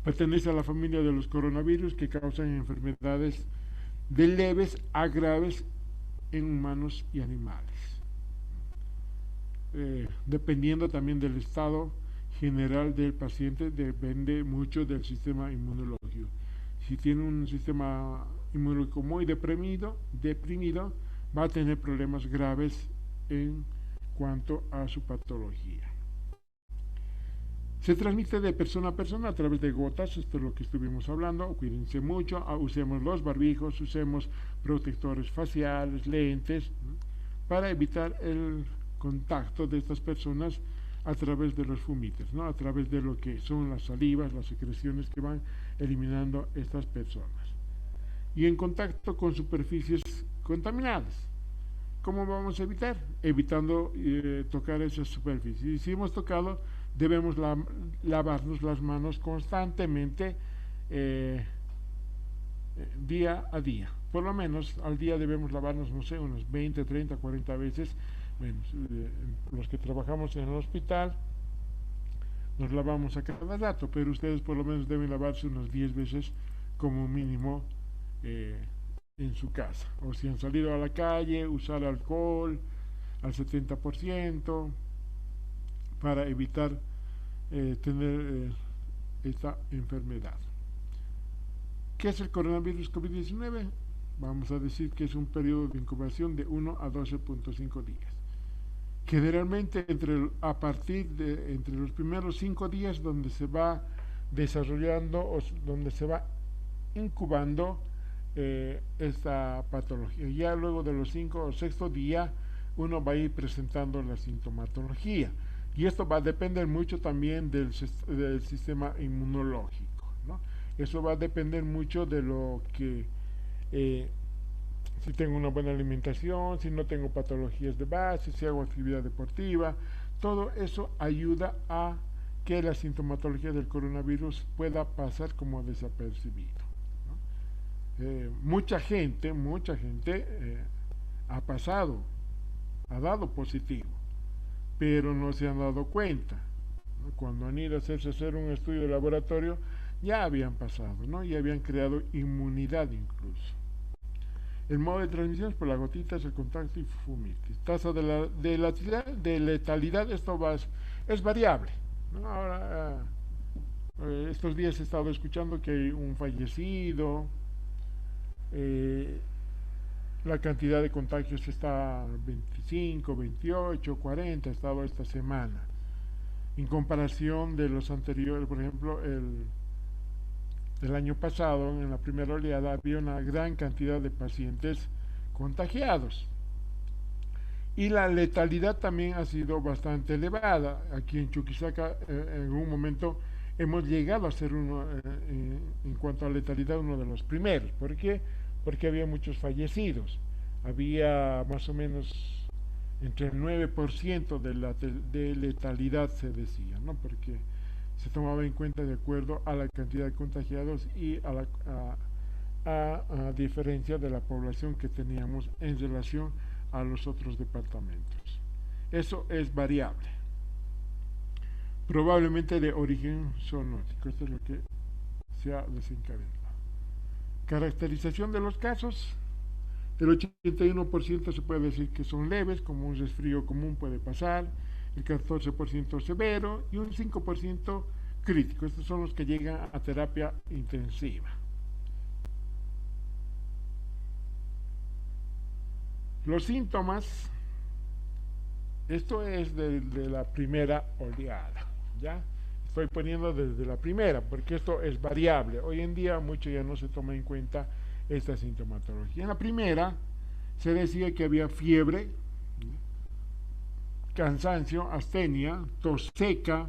Pertenece a la familia de los coronavirus que causan enfermedades de leves a graves en humanos y animales. Dependiendo también del estado general del paciente, depende mucho del sistema inmunológico. Si tiene un sistema inmunológico muy deprimido, va a tener problemas graves en cuanto a su patología. Se transmite de persona a persona a través de gotas, esto es lo que estuvimos hablando. Cuídense mucho, usemos los barbijos, usemos protectores faciales, lentes, ¿no? Para evitar el contacto de estas personas a través de los fumites, ¿no? A través de lo que son las salivas, las secreciones que van eliminando estas personas. Y en contacto con superficies contaminadas. ¿Cómo vamos a evitar? Evitando tocar esas superficies. Y si hemos tocado, debemos lavarnos las manos constantemente, día a día. Por lo menos al día debemos lavarnos, no sé, unas 20, 30, 40 veces. Bueno, los que trabajamos en el hospital nos lavamos a cada rato, pero ustedes por lo menos deben lavarse unas 10 veces como mínimo en su casa. O si han salido a la calle, usar alcohol al 70% para evitar tener esta enfermedad. ¿Qué es el coronavirus COVID-19? Vamos a decir que es un periodo de incubación de 1 a 12.5 días. Generalmente entre los primeros 5 días donde se va desarrollando o donde se va incubando esta patología. Ya luego de los 5 o 6 día uno va a ir presentando la sintomatología. Y esto va a depender mucho también del sistema inmunológico, ¿no? Eso va a depender mucho de lo que si tengo una buena alimentación, si no tengo patologías de base, si hago actividad deportiva, todo eso ayuda a que la sintomatología del coronavirus pueda pasar como desapercibido, ¿no? Mucha gente ha pasado, ha dado positivo, pero no se han dado cuenta, ¿no? Cuando han ido a hacer un estudio de laboratorio, ya habían pasado, ¿no? Y habían creado inmunidad incluso. El modo de transmisión es por las gotitas, el contacto y fumitis. Tasa de letalidad, es variable, ¿no? Ahora, estos días he estado escuchando que hay un fallecido, la cantidad de contagios está 25, 28, 40, ha estado esta semana. En comparación de los anteriores, por ejemplo, el año pasado, en la primera oleada, había una gran cantidad de pacientes contagiados. Y la letalidad también ha sido bastante elevada. Aquí en Chuquisaca, en un momento, hemos llegado a ser en cuanto a letalidad, uno de los primeros. ¿Por qué? Porque había muchos fallecidos. Había más o menos entre el 9% de letalidad, se decía, ¿no? Porque se tomaba en cuenta de acuerdo a la cantidad de contagiados y a diferencia de la población que teníamos en relación a los otros departamentos. Eso es variable, probablemente de origen zoonótico. Esto es lo que se ha desencadenado. Caracterización de los casos: el 81% se puede decir que son leves, como un resfrío común puede pasar, el 14% severo y un 5% crítico. Estos son los que llegan a terapia intensiva. Los síntomas, esto es de la primera oleada, ¿ya? Estoy poniendo desde la primera, porque esto es variable. Hoy en día mucho ya no se toma en cuenta esta sintomatología. En la primera se decía que había fiebre, cansancio, astenia, tos seca,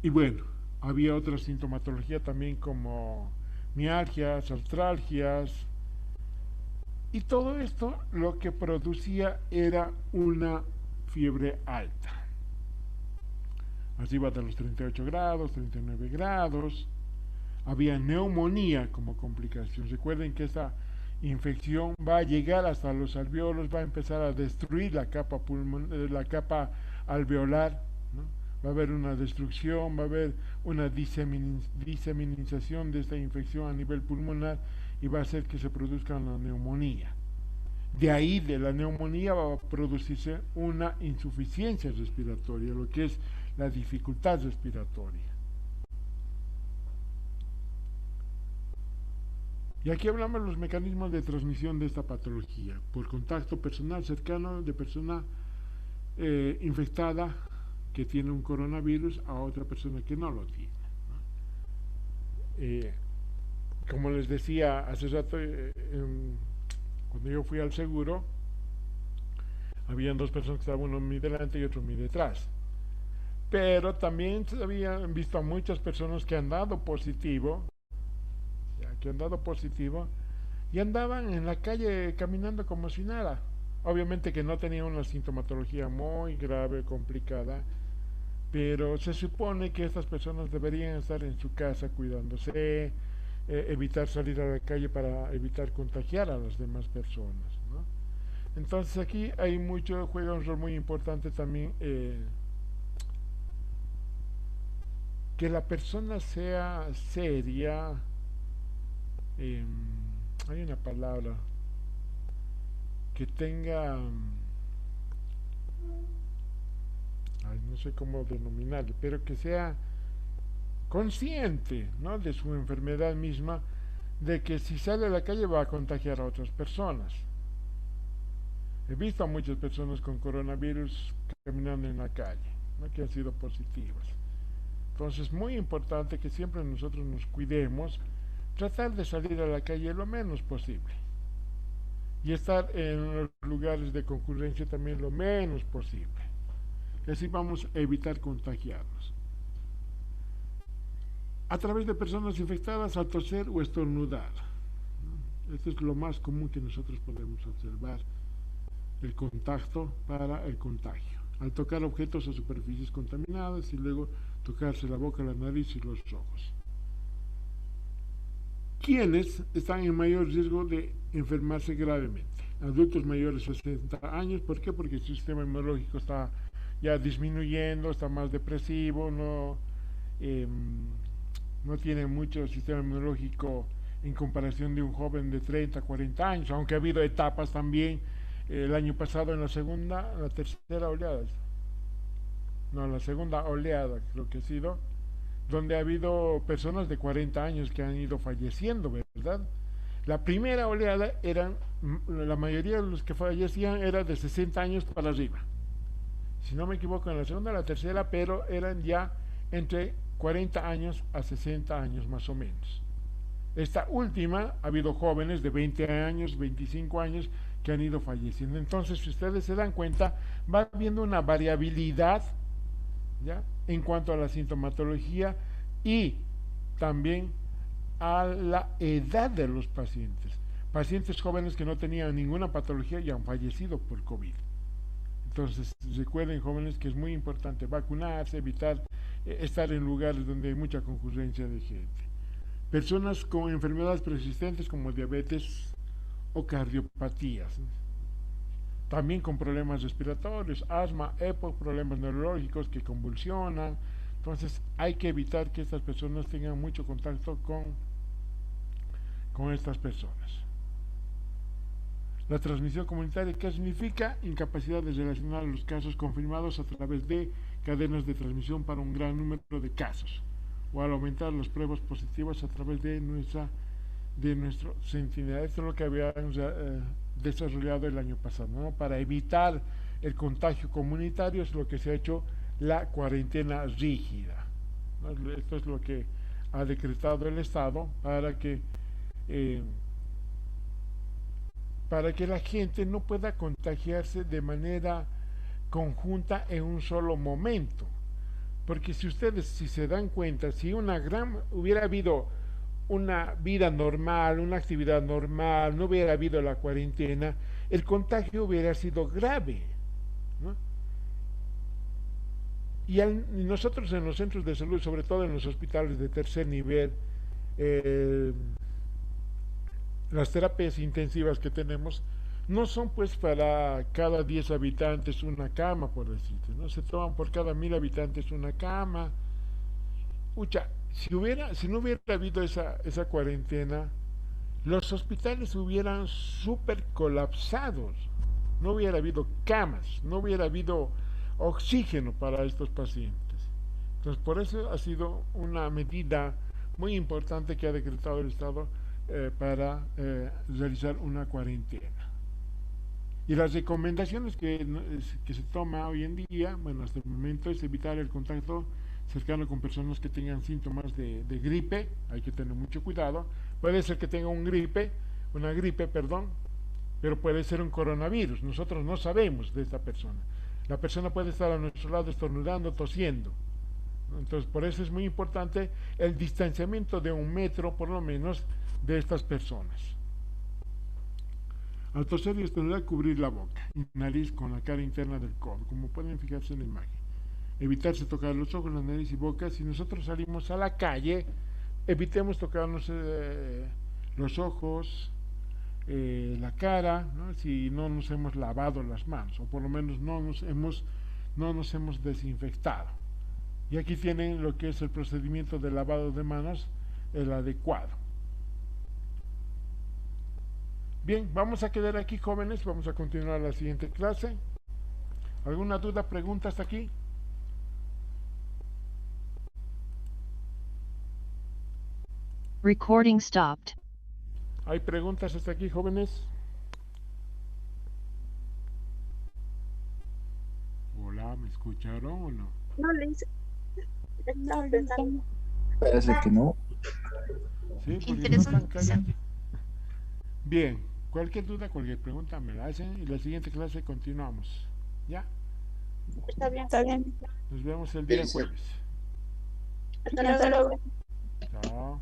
y bueno, había otra sintomatología también como mialgias, artralgias, y todo esto lo que producía era una fiebre alta, arriba de los 38 grados, 39 grados. Había neumonía como complicación. Recuerden que esta infección va a llegar hasta los alveolos, va a empezar a destruir la capa alveolar, ¿no? Va a haber una destrucción, va a haber una diseminación de esta infección a nivel pulmonar y va a hacer que se produzca la neumonía. De ahí, de la neumonía, va a producirse una insuficiencia respiratoria, lo que es la dificultad respiratoria. Y aquí hablamos de los mecanismos de transmisión de esta patología: por contacto personal cercano de persona infectada que tiene un coronavirus a otra persona que no lo tiene, ¿no? Como les decía hace rato, cuando yo fui al seguro, habían dos personas que estaban, uno en mi delante y otro en mi detrás. Pero también se habían visto a muchas personas que han dado positivo, y andaban en la calle caminando como si nada. Obviamente que no tenían una sintomatología muy grave, complicada, pero se supone que estas personas deberían estar en su casa cuidándose, evitar salir a la calle para evitar contagiar a las demás personas, ¿no? Entonces aquí hay juega un rol muy importante también, que la persona sea seria. Hay una palabra que tenga, no sé cómo denominarlo, pero que sea consciente, ¿no?, de su enfermedad misma, de que si sale a la calle va a contagiar a otras personas. He visto a muchas personas con coronavirus caminando en la calle, ¿no?, que han sido positivas. Entonces, muy importante que siempre nosotros nos cuidemos, tratar de salir a la calle lo menos posible y estar en los lugares de concurrencia también lo menos posible, y así vamos a evitar contagiarnos. A través de personas infectadas al toser o estornudar. Esto es lo más común que nosotros podemos observar, el contacto para el contagio. Al tocar objetos o superficies contaminadas y luego tocarse la boca, la nariz y los ojos. ¿Quiénes están en mayor riesgo de enfermarse gravemente? Adultos mayores de 60 años. ¿Por qué? Porque su sistema inmunológico está ya disminuyendo, está más depresivo, no tiene mucho sistema inmunológico en comparación de un joven de 30, 40 años, aunque ha habido etapas también el año pasado en la tercera oleada, no, la segunda oleada creo que ha sido, donde ha habido personas de 40 años que han ido falleciendo, ¿verdad? La primera oleada la mayoría de los que fallecían era de 60 años para arriba. Si no me equivoco, en la segunda, la tercera, pero eran ya entre 40 años a 60 años más o menos. Esta última, ha habido jóvenes de 20 años, 25 años que han ido falleciendo. Entonces, si ustedes se dan cuenta, va habiendo una variabilidad, ¿ya?, en cuanto a la sintomatología y también a la edad de los pacientes. Pacientes jóvenes que no tenían ninguna patología y han fallecido por COVID. Entonces, recuerden, jóvenes, que es muy importante vacunarse, evitar estar en lugares donde hay mucha concurrencia de gente. Personas con enfermedades persistentes como diabetes o cardiopatías, ¿no? También con problemas respiratorios, asma, EPOC, problemas neurológicos que convulsionan. Entonces hay que evitar que estas personas tengan mucho contacto con estas personas. La transmisión comunitaria, ¿qué significa? Incapacidad de relacionar los casos confirmados a través de cadenas de transmisión para un gran número de casos, o al aumentar las pruebas positivas a través de nuestro Centinela. Esto es lo que habíamos desarrollado el año pasado, ¿no? Para evitar el contagio comunitario es lo que se ha hecho la cuarentena rígida, ¿no? Esto es lo que ha decretado el Estado para que la gente no pueda contagiarse de manera conjunta en un solo momento. Porque si se dan cuenta, si hubiera habido una vida normal, una actividad normal, no hubiera habido la cuarentena, el contagio hubiera sido grave, ¿no? Y nosotros en los centros de salud, sobre todo en los hospitales de tercer nivel, las terapias intensivas que tenemos no son pues para cada 10 habitantes una cama, por decirte, ¿no? Se toman por cada 1000 habitantes una cama. Si no hubiera habido esa cuarentena, los hospitales hubieran súper colapsados, no hubiera habido camas, no hubiera habido oxígeno para estos pacientes. Entonces, por eso ha sido una medida muy importante que ha decretado el Estado para realizar una cuarentena. Y las recomendaciones que se toma hoy en día, bueno, hasta el momento, es evitar el contacto cercano con personas que tengan síntomas de gripe. Hay que tener mucho cuidado. Puede ser que tenga una gripe, pero puede ser un coronavirus. Nosotros no sabemos de esta persona. La persona puede estar a nuestro lado estornudando, tosiendo. Entonces, por eso es muy importante el distanciamiento de 1 metro, por lo menos, de estas personas. Al toser y estornudar, cubrir la boca y nariz con la cara interna del codo, como pueden fijarse en la imagen. Evitarse tocar los ojos, la nariz y boca. Si nosotros salimos a la calle, evitemos tocarnos los ojos, la cara, ¿no? Si no nos hemos lavado las manos, o por lo menos no nos hemos desinfectado. Y aquí tienen lo que es el procedimiento de lavado de manos, el adecuado. Bien, vamos a quedar aquí, jóvenes, vamos a continuar la siguiente clase. ¿Alguna duda, pregunta hasta aquí? Recording stopped. ¿Hay preguntas hasta aquí, jóvenes? Hola, ¿me escucharon o no? No, le hice. Estaba pensando. Parece que no. Sí, porque no Interesante. están callando. Bien, cualquier duda, cualquier pregunta me la hacen y la siguiente clase continuamos. ¿Ya? Está bien. Está bien. Nos vemos el día jueves. Hasta luego. Chao.